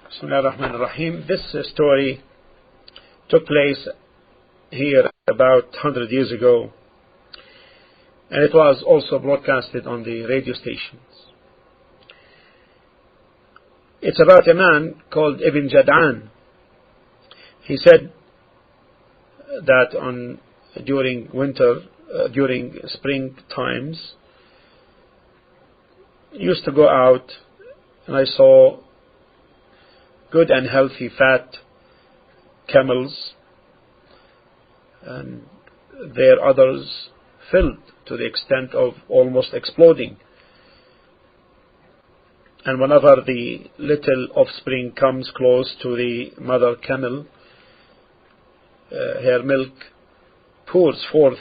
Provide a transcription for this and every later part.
Bismillah ar-Rahman ar-Rahim. This story took place here about 100 years ago, and it was also broadcasted on the radio stations. It's about a man called Ibn Jad'an. He said that during spring times, he used to go out, and I saw good and healthy fat camels, and their others filled to the extent of almost exploding. And whenever the little offspring comes close to the mother camel, her milk pours forth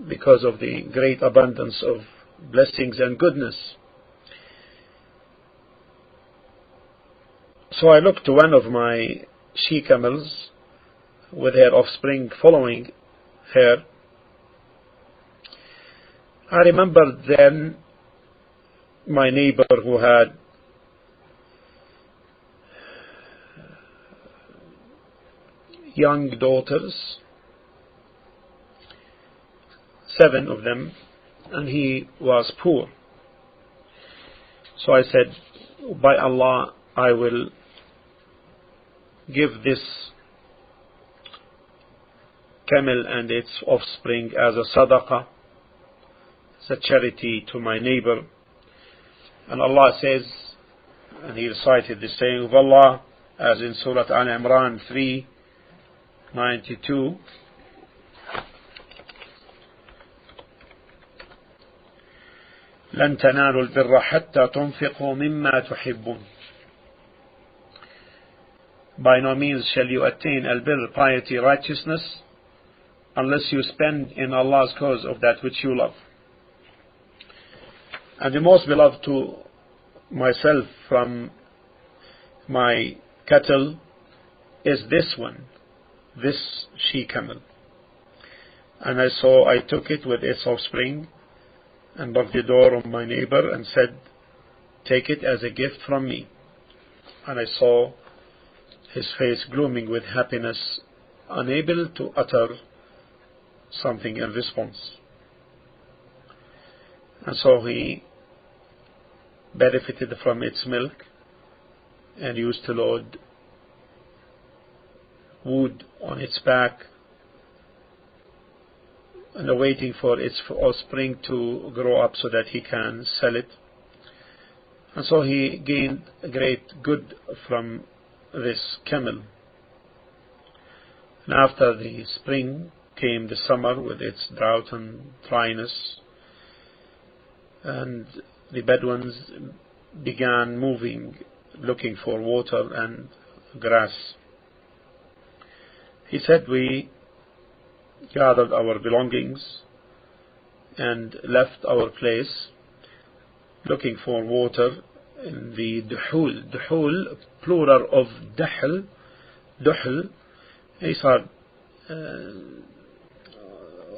because of the great abundance of blessings and goodness. So I looked to one of my she camels with her offspring following her. I remember then my neighbor who had young daughters, 7 of them, and he was poor. So I said, by Allah, I will give this camel and its offspring as a sadaqah, as a charity to my neighbor. And Allah says, and he recited the saying of Allah as in Surah Al-Imran 3:92, لن تنالوا البر حتى تنفقوا مما تحبون. By no means shall you attain al-birr, piety, righteousness, unless you spend in Allah's cause of that which you love. And the most beloved to myself from my cattle is this one, this she camel. And I took it with its offspring and knocked the door on my neighbor and said, take it as a gift from me. And I saw his face glooming with happiness, unable to utter something in response. And so he benefited from its milk and used to load wood on its back and waiting for its offspring to grow up so that he can sell it. And so he gained great good from this camel. And after the spring came the summer with its drought and dryness, and the Bedouins began moving, looking for water and grass. He said, we gathered our belongings and left our place looking for water in the duhul, plural of duhl. These are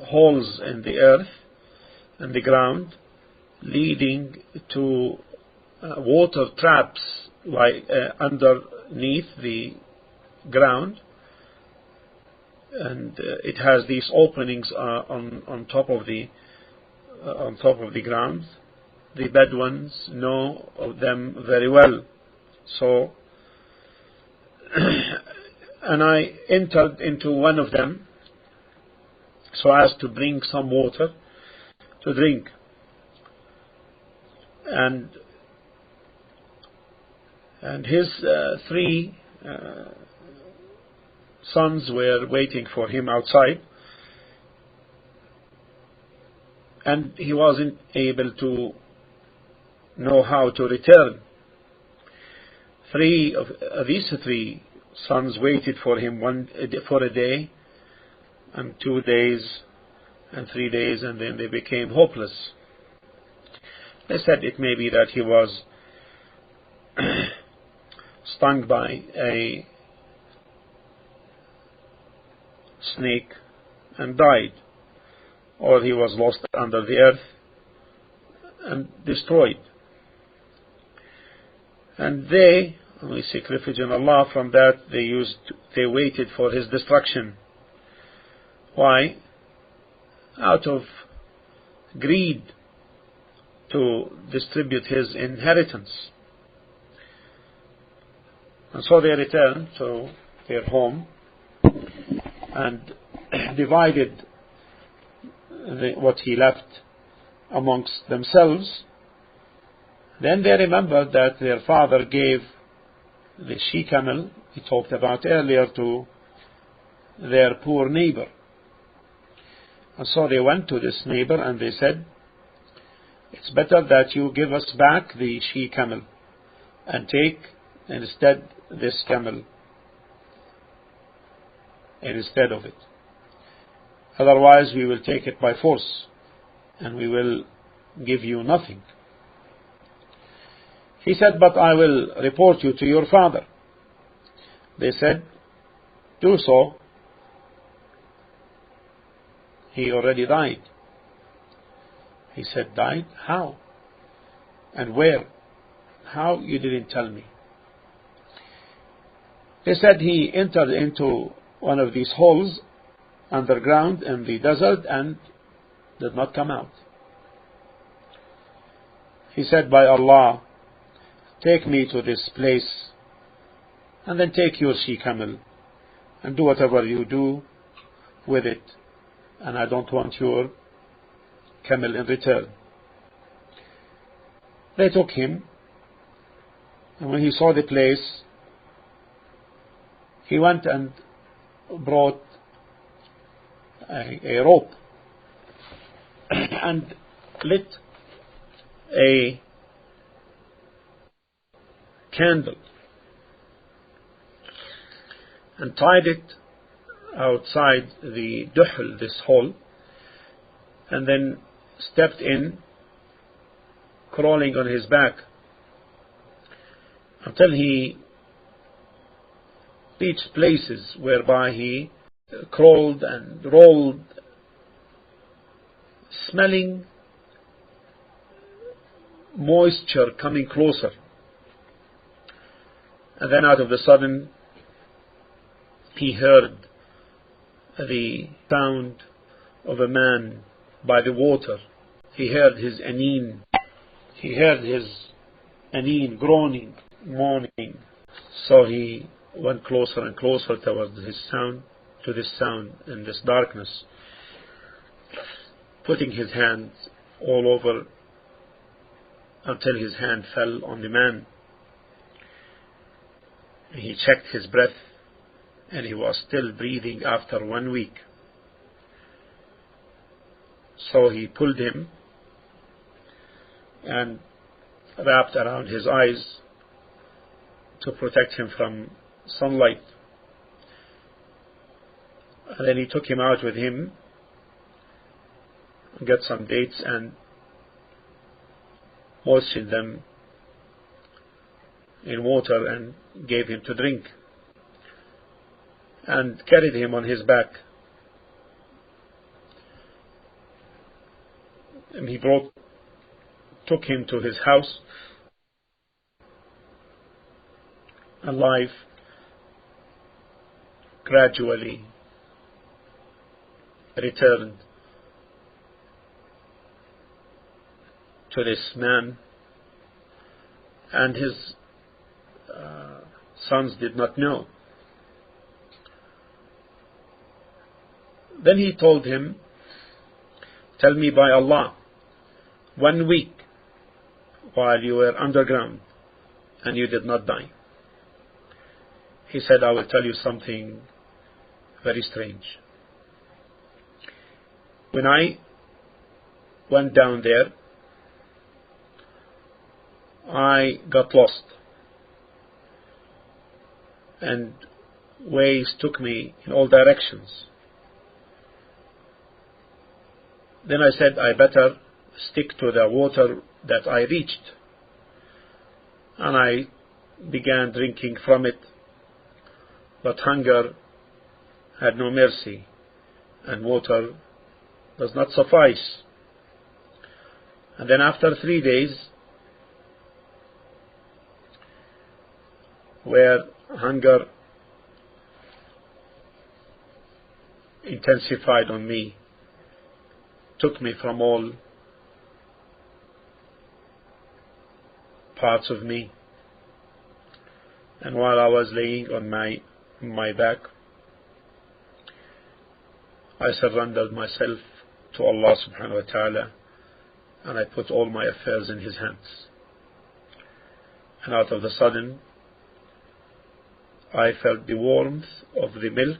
holes in the earth and the ground leading to water traps underneath the ground, and it has these openings on top of the ground. The Bedouins know of them very well. So, and I entered into one of them so as to bring some water to drink. And his 3 sons were waiting for him outside, and he wasn't able to know how to return. These 3 sons waited for him for a day, and 2 days, and 3 days, and then they became hopeless. They said it may be that he was stung by a snake and died, or he was lost under the earth and destroyed. And they and we seek refuge in Allah from that. They waited for his destruction. Why? Out of greed to distribute his inheritance. And so they returned to their home and divided what he left amongst themselves. Then they remembered that their father gave the she-camel we talked about earlier to their poor neighbor. And so they went to this neighbor and they said, it's better that you give us back the she-camel and take instead this camel instead of it. Otherwise we will take it by force and we will give you nothing. He said, but I will report you to your father. They said, do so. He already died. He said, died? How? And where? How? You didn't tell me. They said he entered into one of these holes underground in the desert and did not come out. He said, by Allah, take me to this place and then take your she-camel and do whatever you do with it, and I don't want your camel in return. They took him, and when he saw the place, he went and brought a rope and lit a candle and tied it outside the duhl, this hole, and then stepped in, crawling on his back until he reached places whereby he crawled and rolled, smelling moisture coming closer. And then out of the sudden he heard the sound of a man by the water. He heard his aneen. He heard his aneen groaning, moaning. So he went closer and closer towards his sound, to this sound in this darkness, putting his hands all over until his hand fell on the man. He checked his breath and he was still breathing after 1 week. So he pulled him and wrapped around his eyes to protect him from sunlight. And then he took him out with him, got some dates and moistened them in water and gave him to drink, and carried him on his back. And he took him to his house, and life gradually returned to this man, and his sons did not know. Then he told him, tell me by Allah, 1 week while you were underground and you did not die. He said, I will tell you something very strange. When I went down there, I got lost, and waves took me in all directions. Then I said, I better stick to the water that I reached, and I began drinking from it, but hunger had no mercy, and water does not suffice. And then after 3 days, where hunger intensified on me, took me from all parts of me. And while I was laying on my back, I surrendered myself to Allah subhanahu wa ta'ala, and I put all my affairs in His hands. And out of the sudden, I felt the warmth of the milk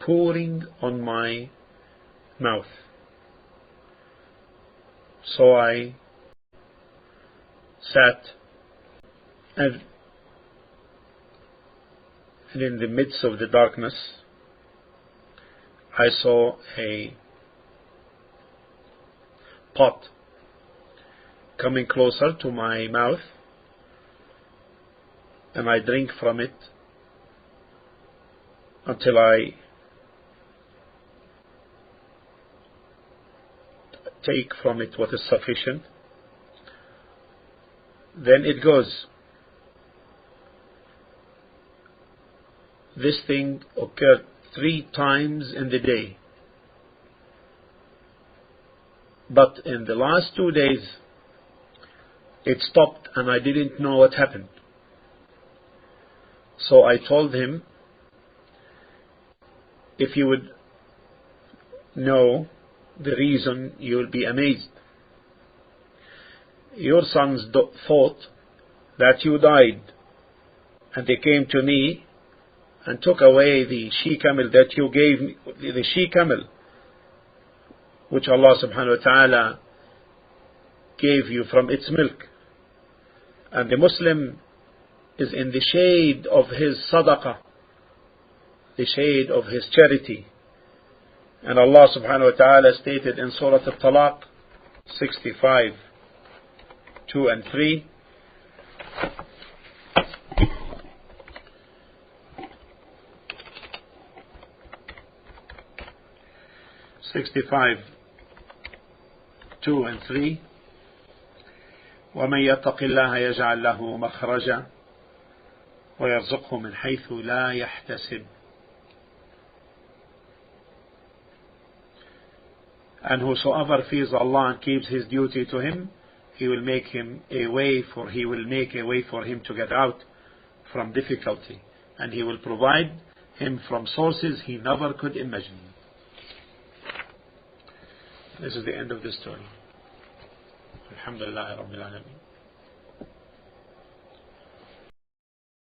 pouring on my mouth. So I sat, and in the midst of the darkness, I saw a pot coming closer to my mouth, and I drink from it until I take from it what is sufficient. Then it goes. This thing occurred 3 times in the day. But in the last 2 days, it stopped and I didn't know what happened. So I told him, if you would know the reason, you will be amazed. Your sons thought that you died, and they came to me and took away the she-camel that you gave me, the she-camel which Allah subhanahu wa ta'ala gave you from its milk. And the Muslim is in the shade of his Sadaqah, the shade of his charity. And Allah subhanahu wa ta'ala stated in Surah At-Talaaq 65, 2 and 3, وَمَنْ يَتَّقِ اللَّهَ يَجْعَلْ لَهُ مَخْرَجًا وَيَرْزُقْهُ مِنْ حَيْثُ لَا يَحْتَسِبُ. And whosoever fears Allah and keeps his duty to Him, He will make a way for him to get out from difficulty, and He will provide him from sources he never could imagine. This is the end of the story. Alhamdulillah Rabbil Alameen.